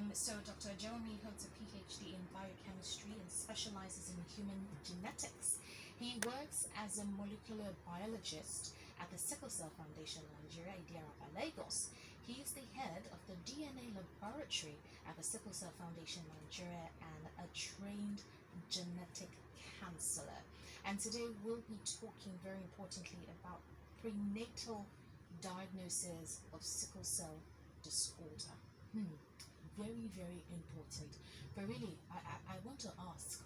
So Dr. Ojewunmi holds a PhD in biochemistry and specializes in human genetics. He works as a molecular biologist at the Sickle Cell Foundation Nigeria, Lagos. He is the head of the DNA laboratory at the Sickle Cell Foundation Nigeria and a trained genetic counselor. And today we'll be talking very importantly about prenatal diagnosis of sickle cell disorder. Very, very important. But really, I want to ask,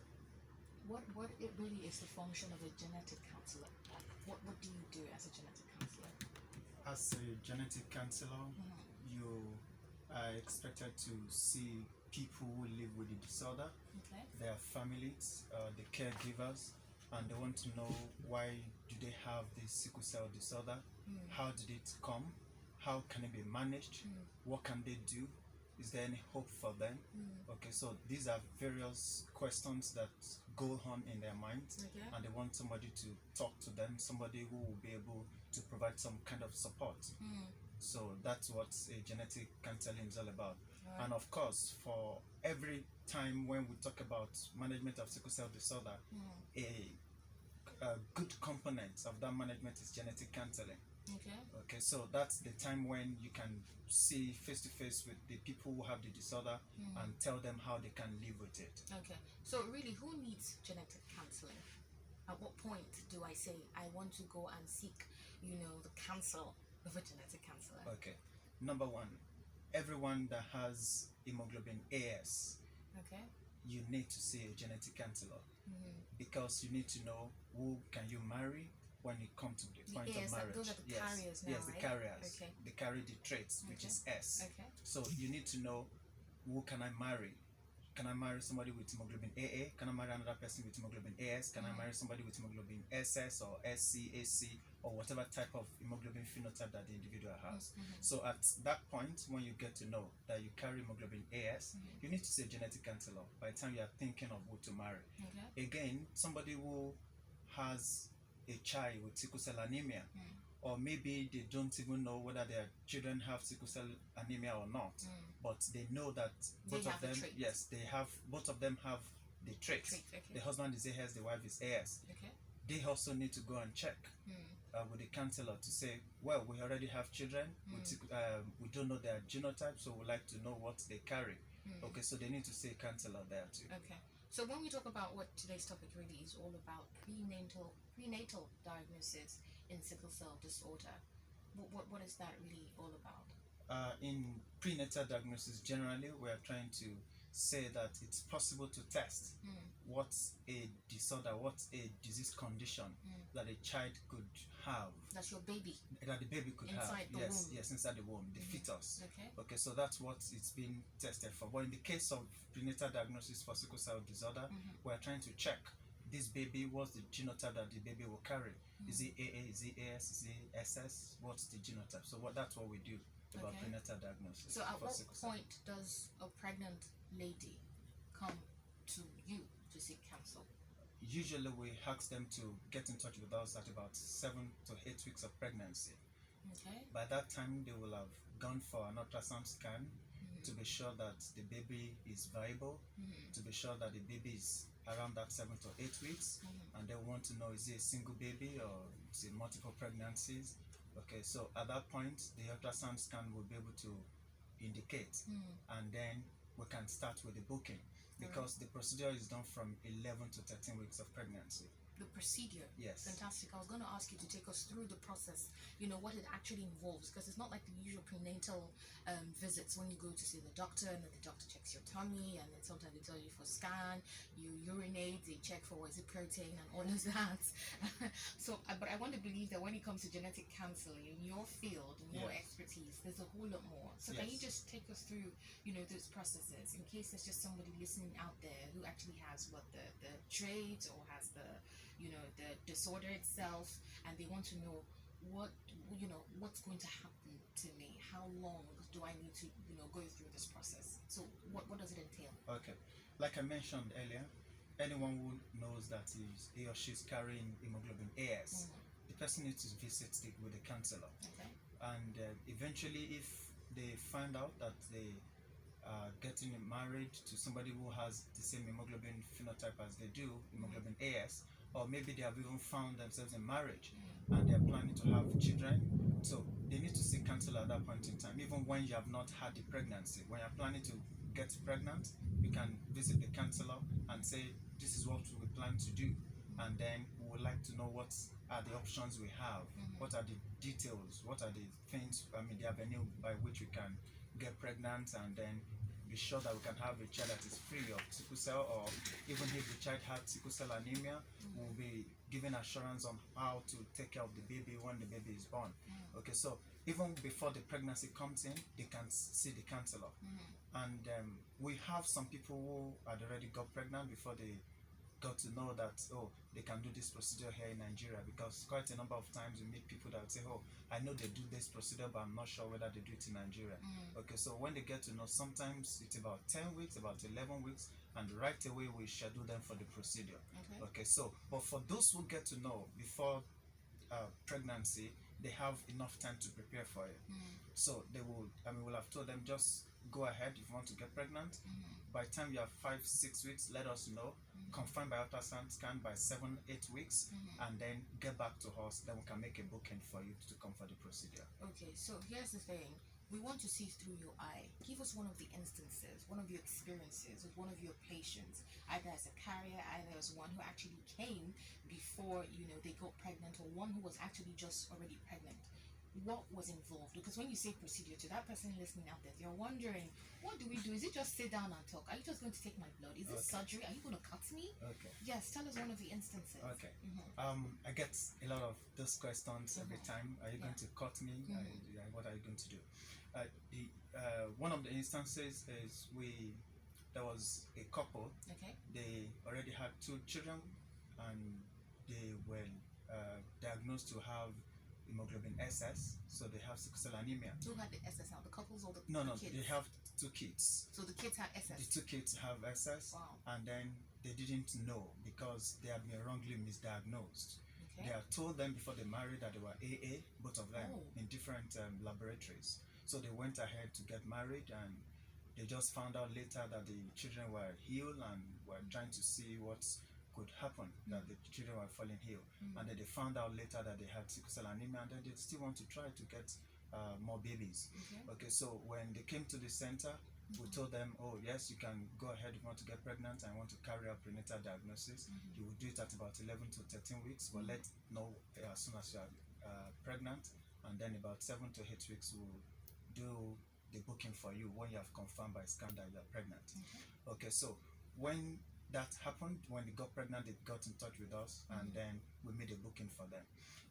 what it really is the function of a genetic counselor? Like, what do you do as a genetic counselor? As a genetic counselor, you are expected to see people who live with the disorder, Okay. their families, the caregivers, and they want to know why do they have this sickle cell disorder, how did it come, how can it be managed, what can they do, is there any hope for them? Okay, so these are various questions that go on in their minds, Okay. and they want somebody to talk to them, somebody who will be able to provide some kind of support. So that's what a genetic counseling is all about. Right. And of course, for every time when we talk about management of sickle cell disorder, a good component of that management is genetic counseling. Okay. Okay, so that's the time when you can see face to face with the people who have the disorder and tell them how they can live with it. Okay. So really, who needs genetic counseling? At what point do I say I want to go and seek, the counsel of a genetic counselor? Okay. Number one, everyone that has hemoglobin AS, Okay. you need to see a genetic counselor because you need to know who can you marry when it comes to the point of marriage. Those are the carriers now, yes, the right? carriers. Okay. They carry the traits, which Okay. is S. Okay. So you need to know, who can I marry? Can I marry somebody with hemoglobin AA? Can I marry another person with hemoglobin AS? Can I marry somebody with hemoglobin SS or SC, AC, or whatever type of hemoglobin phenotype that the individual has? So at that point, when you get to know that you carry hemoglobin AS, you need to see a genetic counselor by the time you are thinking of who to marry. Okay. Again, somebody who has a child with sickle cell anemia, or maybe they don't even know whether their children have sickle cell anemia or not, but they know that both of them, yes, both of them have the traits. Okay. The husband is AS, the wife is AS. Okay. They also need to go and check with the counselor to say, well, we already have children, we don't know their genotype, so we'd like to know what they carry. Okay, so they need to see a counselor there too. Okay. So when we talk about what today's topic really is all about, prenatal diagnosis in sickle cell disorder, what is that really all about? In prenatal diagnosis, generally, we are trying to say that it's possible to test what's a disorder, what's a disease condition that a child could have. That's your baby. That the baby could Inside have. the womb. Yes, inside the womb, the fetus. Okay. Okay, so that's what it's been tested for. But in the case of prenatal diagnosis for sickle cell disorder, we're trying to check this baby, what's the genotype that the baby will carry? Is it AA, is it AS, is it SS? What's the genotype? So that's what we do about prenatal diagnosis. So at for what sickle cell. point does a pregnant lady come to you to seek counsel? Usually we ask them to get in touch with us at about 7 to 8 weeks of pregnancy. Okay. By that time, they will have gone for an ultrasound scan to be sure that the baby is viable, to be sure that the baby is around that 7 to 8 weeks, and they want to know, is it a single baby or is it multiple pregnancies? Okay, so at that point, the ultrasound scan will be able to indicate, and then we can start with the booking, because the procedure is done from 11 to 13 weeks of pregnancy. The procedure? Yes. Fantastic. I was going to ask you to take us through the process, what it actually involves, because it's not like the usual prenatal visits when you go to see the doctor and then the doctor checks your tummy and then sometimes they tell you for scan, you urinate, they check for is it protein and all of that. So, but I want to believe that when it comes to genetic counseling, in your field, in your expertise, there's a whole lot more. So can you just take us through, those processes in case there's just somebody listening out there who actually has the trait or has the disorder itself, and they want to know what's going to happen to me, how long do I need to go through this process, so what does it entail? Okay, like I mentioned earlier, anyone who knows that he or she is carrying hemoglobin AS, the person needs to visit with the counselor. Okay. And eventually, if they find out that getting married to somebody who has the same hemoglobin phenotype as they do, hemoglobin AS, or maybe they have even found themselves in marriage and they're planning to have children. So they need to seek counsel at that point in time, even when you have not had the pregnancy. When you're planning to get pregnant, you can visit the counselor and say, this is what we plan to do. And then we would like to know what are the options we have, what are the details, what are the things, the avenue by which we can get pregnant, and then be sure that we can have a child that is free of sickle cell, or even if the child had sickle cell anemia, we'll be given assurance on how to take care of the baby when the baby is born. Okay, so even before the pregnancy comes in, they can see the counselor. And we have some people who had already got pregnant before they got to know that, oh, they can do this procedure here in Nigeria, because quite a number of times we meet people that say, oh, I know they do this procedure, but I'm not sure whether they do it in Nigeria. Okay, so when they get to know, sometimes it's about 10 weeks, about 11 weeks, and right away we schedule them for the procedure. Okay, so, but for those who get to know before pregnancy, they have enough time to prepare for it. So they will, we'll have told them, just go ahead if you want to get pregnant. By the time you have 5-6 weeks, let us know. Confirm by ultrasound scan by 7-8 weeks, and then get back to us. Then we can make a booking for you to come for the procedure. Okay, so here's the thing. We want to see through your eye. Give us one of the instances, one of your experiences with one of your patients, either as a carrier, either as one who actually came before, they got pregnant, or one who was actually just already pregnant. What was involved? Because when you say procedure, to that person listening out there, they're wondering, what do we do? Is it just sit down and talk? Are you just going to take my blood? Is it surgery? Are you going to cut me? Okay. Yes, tell us one of the instances. Okay. I get a lot of those questions every time. Are you going to cut me? What are you going to do? One of the instances is there was a couple. Okay. They already had 2 children, and they were diagnosed to have hemoglobin SS, so they have sickle cell anemia. Who had the SS now? The couples or the No, kids? they have 2 kids. So the kids have SS? The 2 kids have SS. Wow. And then they didn't know because they had been wrongly misdiagnosed. Okay. They had told them before they married that they were AA, both of them, in different laboratories. So they went ahead to get married, and they just found out later that the children were healed, and were trying to see what could happen, that the children were falling ill. And then they found out later that they had sickle cell anemia, and then they still want to try to get more babies. Okay, so when they came to the center, we told them, oh yes, you can go ahead if you want to get pregnant and want to carry out prenatal diagnosis. You will do it at about 11 to 13 weeks, but let know as soon as you are pregnant, and then about 7 to 8 weeks we'll do the booking for you when you have confirmed by scan that you are pregnant. Okay, so when that happened, when they got pregnant, they got in touch with us, and then we made a booking for them.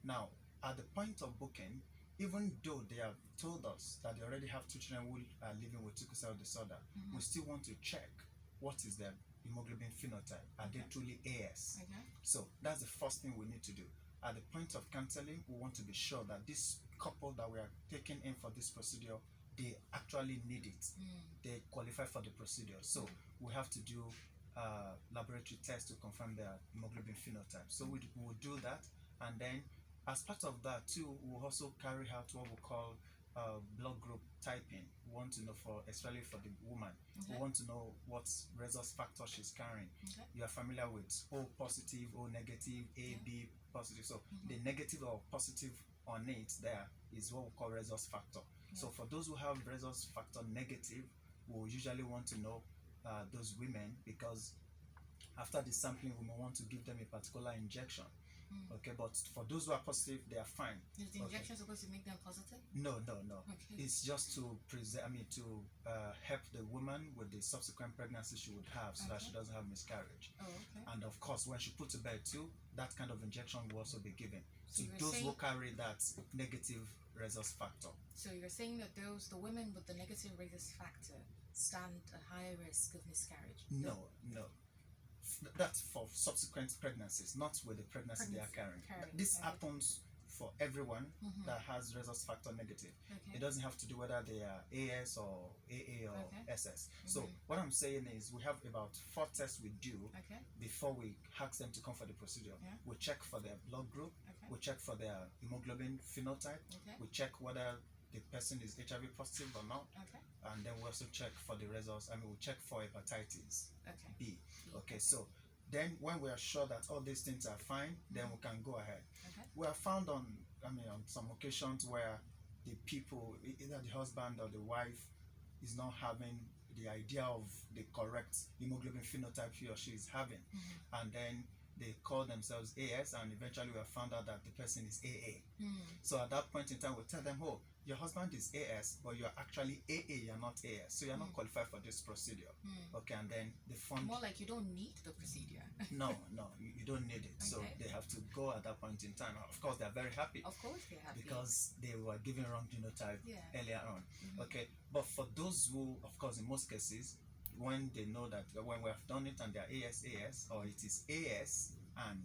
Now, at the point of booking, even though they have told us that they already have 2 children who are living with sickle cell disorder, we still want to check what is their hemoglobin phenotype. Are they truly AS? So that's the first thing we need to do. At the point of counseling, we want to be sure that this couple that we are taking in for this procedure, they actually need it. They qualify for the procedure. So we have to do laboratory tests to confirm their hemoglobin phenotype. So we will do that, and then as part of that too, we'll also carry out what we call blood group typing. We want to know, especially for the woman, we want to know what rhesus factor she's carrying. You are familiar with O positive, O negative, A, B positive. So the negative or positive on it there is what we call rhesus factor. So for those who have rhesus factor negative, we'll usually want to know those women, because after the sampling we may want to give them a particular injection. Okay, but for those who are positive, they are fine. Is the injection supposed to make them positive? No. Okay. It's just to help the woman with the subsequent pregnancy she would have, so that she doesn't have miscarriage. And of course, when she put to bed too, that kind of injection will also be given to those who carry that negative rhesus factor. So you're saying that the women with the negative rhesus factor stand a higher risk of miscarriage? No. That's for subsequent pregnancies, not with the pregnancy they are carrying. This happens for everyone that has rhesus factor negative. It doesn't have to do whether they are AS or AA or SS. So what I'm saying is, we have about 4 tests we do before we ask them to come for the procedure. We check for their blood group, we check for their hemoglobin phenotype, we check whether the person is HIV positive or not. Okay. And then we also check for the results. I mean, we check for hepatitis Okay. B. Okay, so then when we are sure that all these things are fine, then we can go ahead. Okay. We have found on some occasions where the people, either the husband or the wife, is not having the idea of the correct hemoglobin phenotype he or she is having, and then they call themselves AS, and eventually we have found out that the person is AA. So at that point in time, we tell them, oh, your husband is AS, but you're actually AA, you're not AS, so you're not qualified for this procedure. Okay, and then the fund... More like you don't need the procedure. no, you don't need it. So they have to go at that point in time. Of course, they're very happy. Of course they're happy. Because they were given wrong genotype earlier on. Okay, but for those who, of course, in most cases, when they know that when we have done it and they're AS, or it is AS and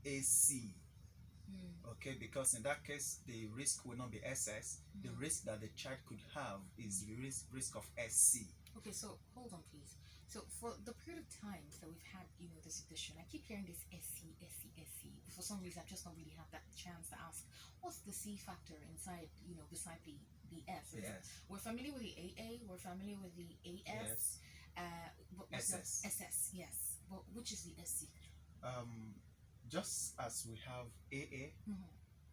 AC, okay, because in that case the risk will not be SS. The risk that the child could have is the risk of SC. Okay, so hold on please. So for the period of times that we've had, this edition, I keep hearing this SC. For some reason, I've just not really had that chance to ask, what's the C factor inside, beside the S? Yes. We're familiar with the AA, we're familiar with the AS. SS. SS, yes. But which is the SC? Just as we have AA,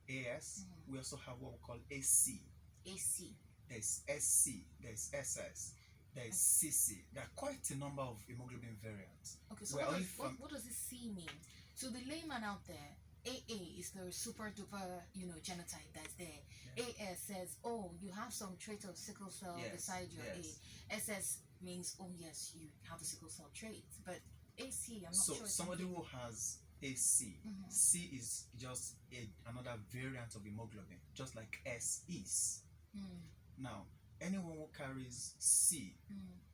AS, we also have what we call AC. AC. There's SC, there's SS, there's CC. There are quite a number of hemoglobin variants. Okay, so what does this C mean? So the layman out there, AA is the super duper, genotype that's there. Yeah. AS says, oh, you have some trait of sickle cell beside your A. SS means, oh yes, you have the sickle cell trait. But AC, I'm not sure. So somebody who has AC, C is just another variant of hemoglobin, just like S is. Now, anyone who carries C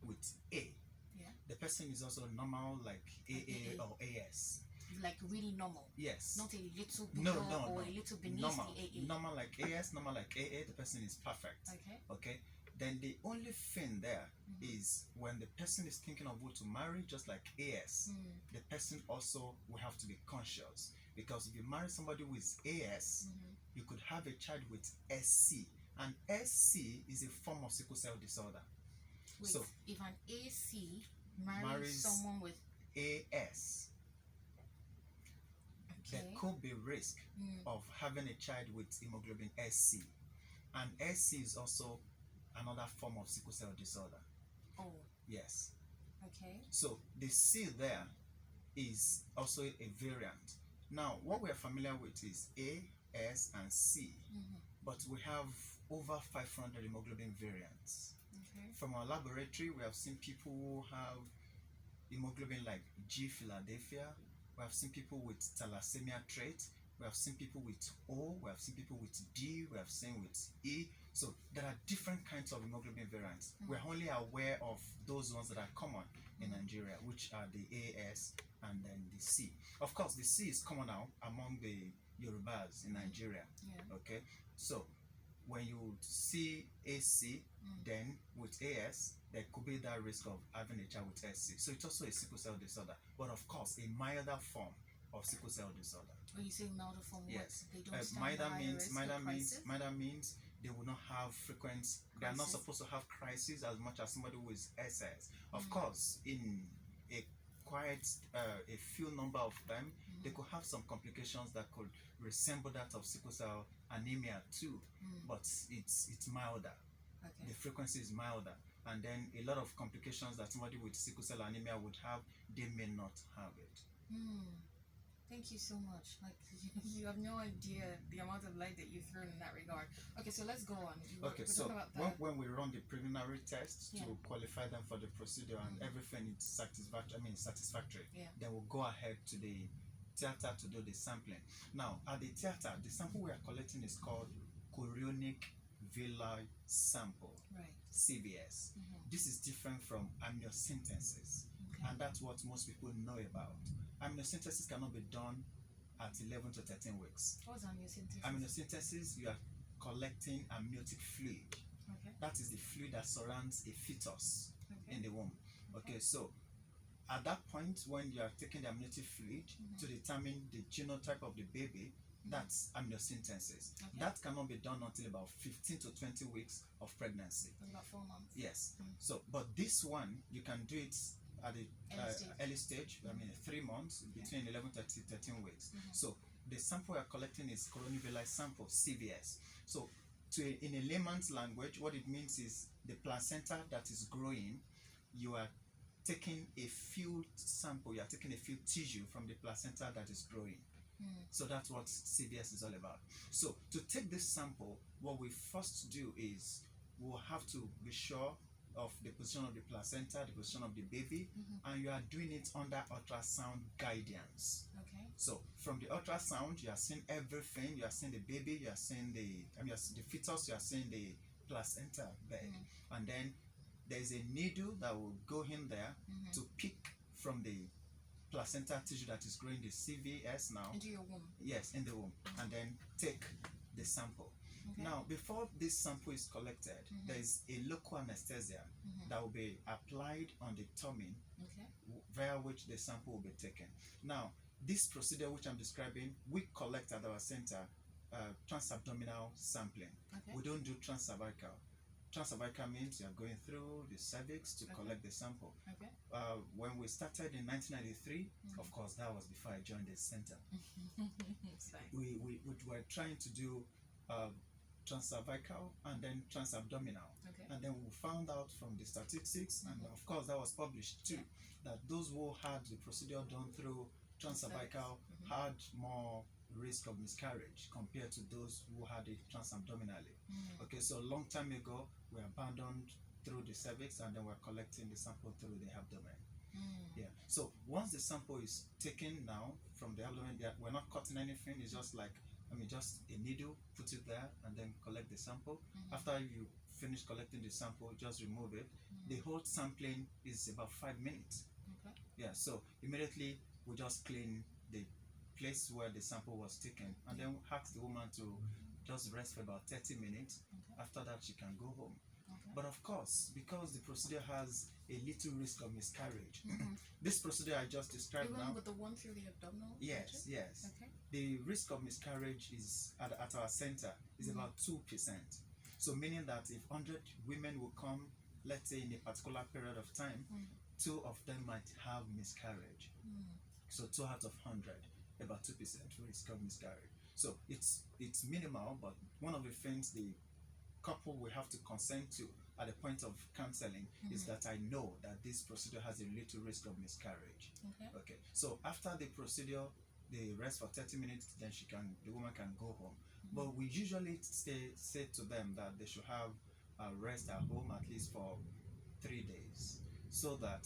with A, the person is also normal, like AA or AS. Like really normal. Yes. Not a little below or a little beneath normal. the AA. Normal like AS, normal like AA, the person is perfect. Okay. Then the only thing there is when the person is thinking of who to marry, just like AS, the person also will have to be conscious. Because if you marry somebody who is AS, you could have a child with SC. And SC is a form of sickle cell disorder. Wait, so if an AC marries someone with AS, there could be risk of having a child with hemoglobin SC. And SC is also another form of sickle cell disorder. Oh. Yes. Okay. So the C there is also a variant. Now, what we are familiar with is A, S, and C. But we have over 500 hemoglobin variants. From our laboratory, we have seen people who have hemoglobin like G Philadelphia. We have seen people with thalassemia trait. We have seen people with O. We have seen people with D. We have seen with E. So there are different kinds of hemoglobin variants. We're only aware of those ones that are common in Nigeria, which are the AS and then the C. Of course, the C is common now among the Yorubas in Nigeria. Okay, so when you see AC, then with AS, there could be that risk of having a child with SC. So it's also a sickle cell disorder, but of course a milder form of sickle cell disorder. When you say milder form, yes, they don't stand milder means they will not have frequent. They are not supposed to have crisis as much as somebody who is SS. Of course, in a a few number of them, they could have some complications that could resemble that of sickle cell anemia too, but it's milder. The frequency is milder, and then a lot of complications that somebody with sickle cell anemia would have, they may not have it. Thank you so much. Like you have no idea the amount of light that you've thrown in that regard. Okay, so let's go on. Okay, so when we run the preliminary test to qualify them for the procedure and everything is satisfactory, then we'll go ahead to the theater to do the sampling. Now, at the theater, the sample we are collecting is called chorionic villi sample, CVS. This is different from amniocentesis, and that's what most people know about. Amniocentesis cannot be done at 11 to 13 weeks. What's amniocentesis? Amniocentesis, you are collecting amniotic fluid. That is the fluid that surrounds a fetus in the womb. So at that point, when you are taking the amniotic fluid to determine the genotype of the baby, That's amniocentesis. Okay. That cannot be done until about 15 to 20 weeks of pregnancy. That's about 4 months. Yes. So, but this one, you can do it at the early stage, I mean 3 months, between 11 to 13 weeks. So, the sample we are collecting is coronavirus sample, CVS. So, in a layman's language, what it means is the placenta that is growing, you are taking a few sample, you are taking a few tissue from the placenta that is growing. So that's what CVS is all about. So to take this sample, what we first do is we'll have to be sure of the position of the placenta, the position of the baby, and you are doing it under ultrasound guidance. Okay. So from the ultrasound, you are seeing everything. You are seeing the baby, you are seeing the fetus, you are seeing the placenta bed, and then there's a needle that will go in there to pick from the placenta tissue that is growing, the CVS now. Into your womb? Yes, in the womb. And then take the sample. Okay. Now, before this sample is collected, there is a local anesthesia that will be applied on the tummy, via which the sample will be taken. Now, this procedure which I'm describing, we collect at our center transabdominal sampling. Okay. We don't do transcervical. Transcervical means you are going through the cervix to collect the sample. Okay. When we started in 1993, of course, that was before I joined the center. we were trying to do transcervical and then transabdominal. Okay. And then we found out from the statistics, and of course that was published too, that those who had the procedure done through transcervical had more risk of miscarriage compared to those who had it transabdominally. Okay, so a long time ago, we abandoned through the cervix, and then we're collecting the sample through the abdomen. Yeah. So once the sample is taken now from the abdomen, we're not cutting anything. It's just like, just a needle, put it there, and then collect the sample. After you finish collecting the sample, just remove it. The whole sampling is about 5 minutes. Okay. Yeah. So immediately we just clean the place where the sample was taken, and then ask the woman to just rest for about 30 minutes. After that, she can go home. But of course, because the procedure has a little risk of miscarriage, this procedure I just described Even now, with the one through the abdominal? yes, yes. Okay. The risk of miscarriage is at our center is about 2%. So meaning that if 100 women will come, let's say in a particular period of time, 2 of them might have miscarriage. So 2 out of 100, about 2% risk of miscarriage. So it's minimal, but one of the things the couple will have to consent to at the point of counseling is that I know that this procedure has a little risk of miscarriage. Okay. So after the procedure, they rest for 30 minutes, then the woman can go home. But we usually say to them that they should have a rest at home at least for 3 days, so that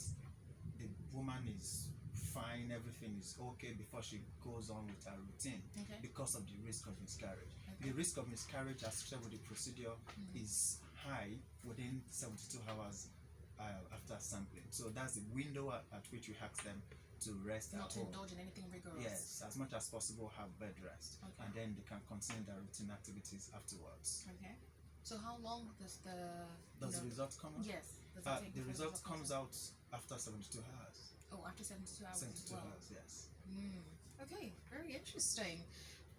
the woman is fine, everything is okay before she goes on with her routine, because of the risk of miscarriage. The risk of miscarriage associated with the procedure is high within 72 hours after sampling. So that's the window at which we ask them to rest Not at to home. indulge in anything rigorous. Yes, as much as possible have bed rest, and then they can continue their routine activities afterwards. Okay. So how long does the result come out? Yes. Does it take the before result comes out after 72 hours. Oh, after 72 hours 72 as well. hours, yes. Okay, very interesting.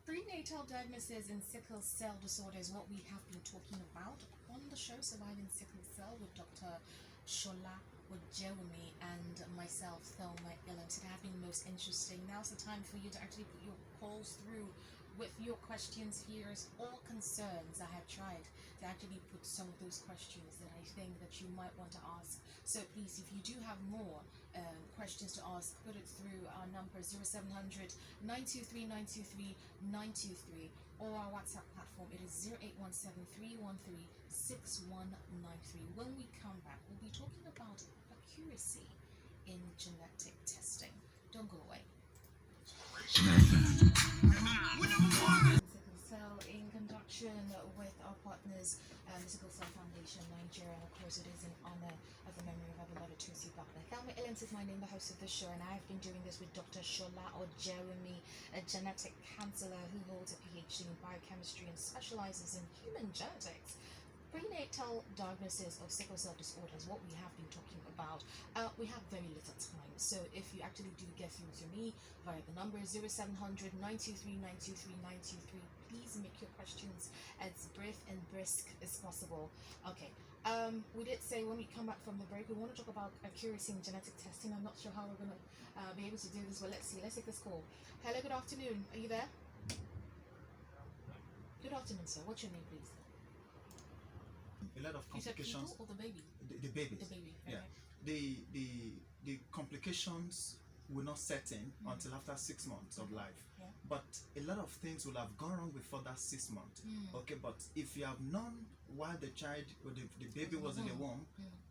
Prenatal diagnosis in sickle cell disorder is what we have been talking about on the show Surviving Sickle Cell with Dr. Sola, Ojewunmi, and myself, Thelma Illen. Today has been most interesting. Now's the time for you to actually put your calls through with your questions, fears, or concerns. I have tried to actually put some of those questions that I think that you might want to ask. So please, if you do have more questions to ask, put it through our number 0700 923 923 923, or our WhatsApp platform. It is 0817 313 6193. When we come back, we'll be talking about accuracy in genetic testing. Don't go away. Sickle Cell in conjunction with our partners, Sickle Cell Foundation Nigeria, and of course it is in honor of the memory of our beloved Tracy Butler. Thelma Illen is my name, the host of the show, and I've been doing this with Dr. Sola Ojewunmi, a genetic counselor who holds a PhD in biochemistry and specializes in human genetics. Prenatal diagnosis of sickle cell disorder is what we have been talking about We have very little time, so if you actually do get through to me via the number 0700 923 923 923, please make your questions as brief and brisk as possible. Okay. We did say when we come back from the break, we want to talk about accuracy in genetic testing. I'm not sure how we're gonna be able to do this, but let's see. Let's take this call. Hello, good afternoon. Are you there? Good afternoon, sir. What's your name, please? A lot of You said complications. people or the baby? The babies. The baby. Okay. Yeah. The complications will not set in until after 6 months of life. Yeah. But a lot of things will have gone wrong before that 6 months. Okay, but if you have known while the child or the baby was in the womb,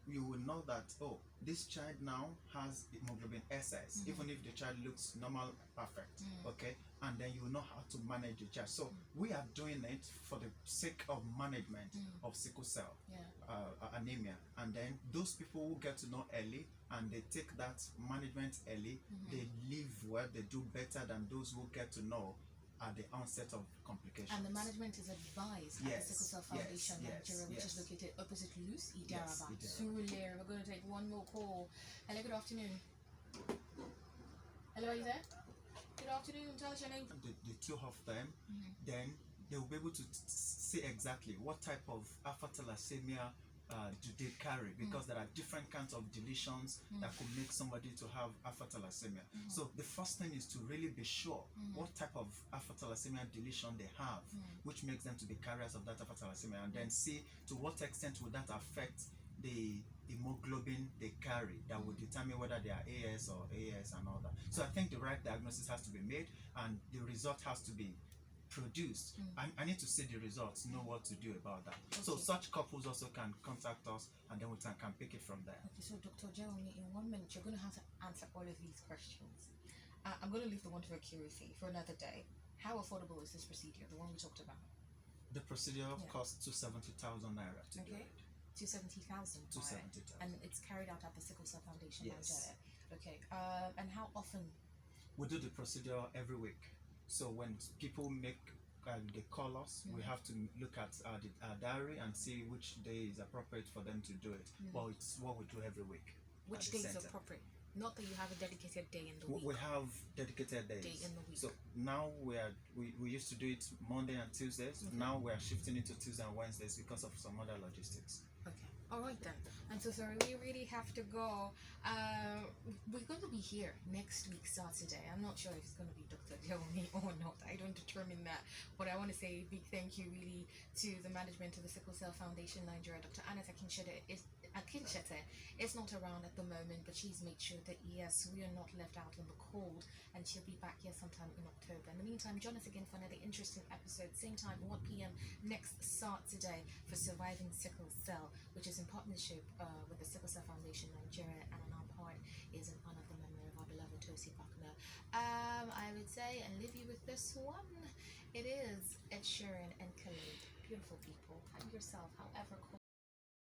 you will know that, oh, this child now has hemoglobin SS, even if the child looks normal, perfect. Okay, and then you will know how to manage the child. So we are doing it for the sake of management of sickle cell anemia, and then those people who get to know early and they take that management early, they live well, they do better than those who get to know at the onset of complications. And the management is advised at the Sickle Cell Foundation Nigeria, which is located opposite Luz Idaraba. Surulere. We're going to take one more call. Hello, good afternoon. Hello, are you there? Good afternoon. Tell us your name. The two of them, then they will be able to say exactly what type of alpha thalassemia do they carry, because there are different kinds of deletions that could make somebody to have alpha thalassemia. So the first thing is to really be sure what type of alpha thalassemia deletion they have, which makes them to be carriers of that alpha thalassemia, and then see to what extent will that affect the hemoglobin they carry, that will determine whether they are AS or AS and all that. So I think the right diagnosis has to be made and the result has to be produced. I need to see the results, know what to do about that. So such couples also can contact us, and then we can pick it from there. Okay, so Dr. Ojewunmi, in 1 minute, you're going to have to answer all of these questions. I'm going to leave the one for accuracy for another day. How affordable is this procedure, the one we talked about? The procedure costs 270,000 naira to do it. 270,000. 270,000. And it's carried out at the Sickle Cell Foundation Nigeria. Okay. And how often? We do the procedure every week. So when people they call us, we have to look at the diary and see which day is appropriate for them to do it. Well, it's what we do every week. Which day is appropriate? Not that you have a dedicated day in the week. We have dedicated days. Day in the week. So now we used to do it Monday and Tuesdays. Now we are shifting it to Tuesday and Wednesdays because of some other logistics. Okay. All right then. I'm so sorry. We really have to go. We're going to be here next week Saturday. I'm not sure if it's going to be Dr. Ojewunmi or not. I don't determine that. But I want to say a big thank you really to the management of the Sickle Cell Foundation Nigeria. Dr. Anna Akinshete is not around at the moment, but she's made sure that yes, we are not left out in the cold, and she'll be back here sometime in October. In the meantime, join us again for another interesting episode, same time 1 p.m. next Saturday for Surviving Sickle Cell, which is in partnership with the Sickle Cell Foundation Nigeria, and on our part is in honor of the memory of our beloved Tosi Buckner. I would say, and leave you with this one. It is Ed Sheeran and Khalid. Beautiful people. Have yourself, however cold.